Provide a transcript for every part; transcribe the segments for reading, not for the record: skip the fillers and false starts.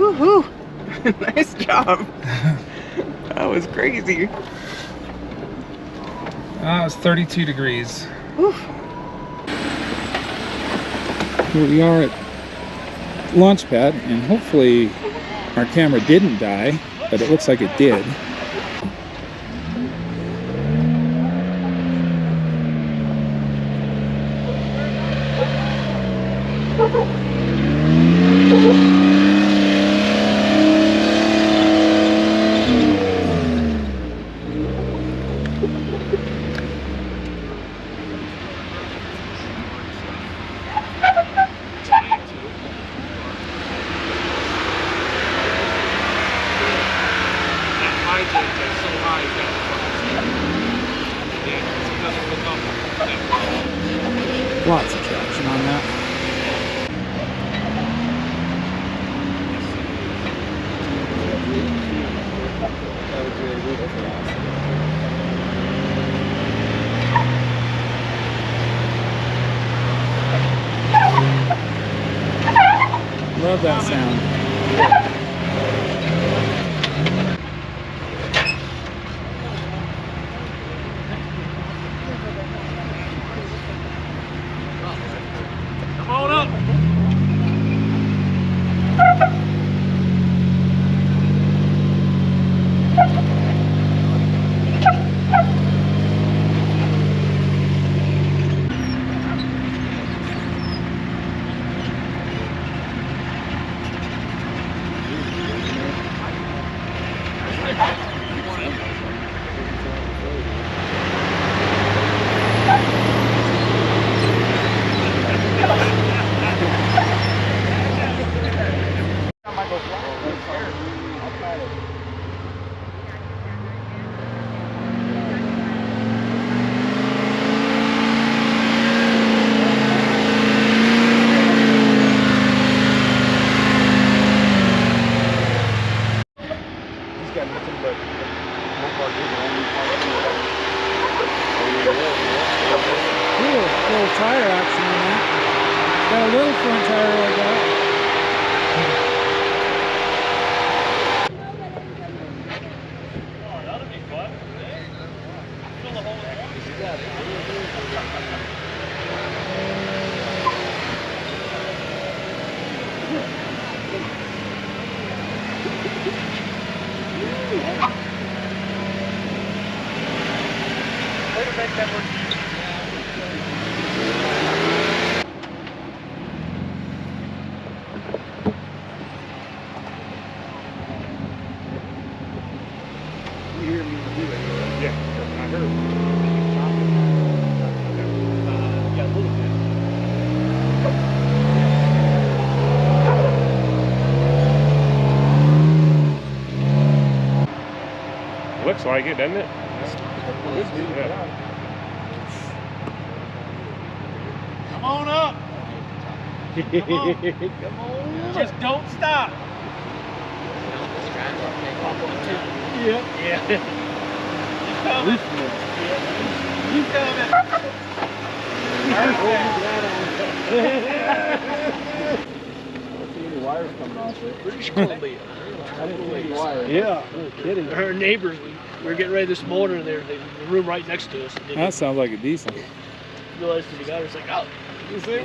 Woohoo! Nice job. That was crazy. It was 32 degrees. Whew. Here we are at Launchpad, and hopefully our camera didn't die, but it looks like it did. Lots of traction on that. Love that sound. Come on up. Little tire action on that. Got a little front tire like that. Oh, that'll be fun. Fill the hole way to make that work. Yeah, I heard. Yeah, a little bit. Looks like it, doesn't it? Yeah. Come on up. Come on. Come on. Just don't stop. Yeah. Yeah. You coming. I don't see any wires coming off it. British Columbia. I didn't see any wires. Yeah, no kidding. Her neighbors, we were getting ready this morning, and the room right next to us. That sounds like a decent. Realized when we got her, it's like, oh.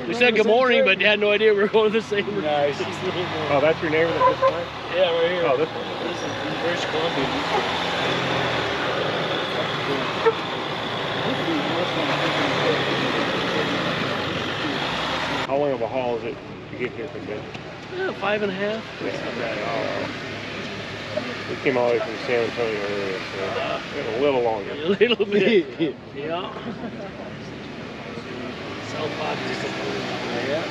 We said good morning, but had no idea we were going to the same room. Nice. Oh, that's your neighbor that just went? Yeah, right here. Oh, this one. This is in British Columbia. How long of a haul is it to get here from Ben? Yeah, 5.5. It's not bad at all. We came all the way from San Antonio earlier, so a little longer. A little bit. Yeah. South Box disappointed. Yeah.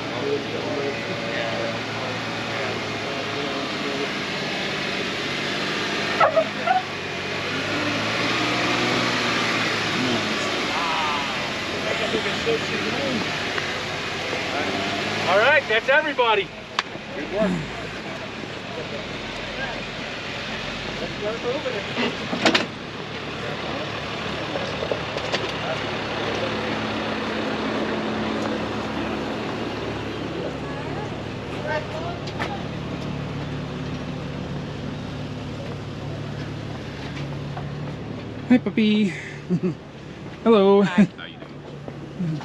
All right, that's everybody. Good work. Let's start moving it. Hi, puppy. Hello. Hi. How you doing?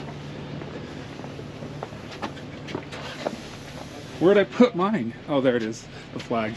Where'd I put mine? Oh, there it is. The flag.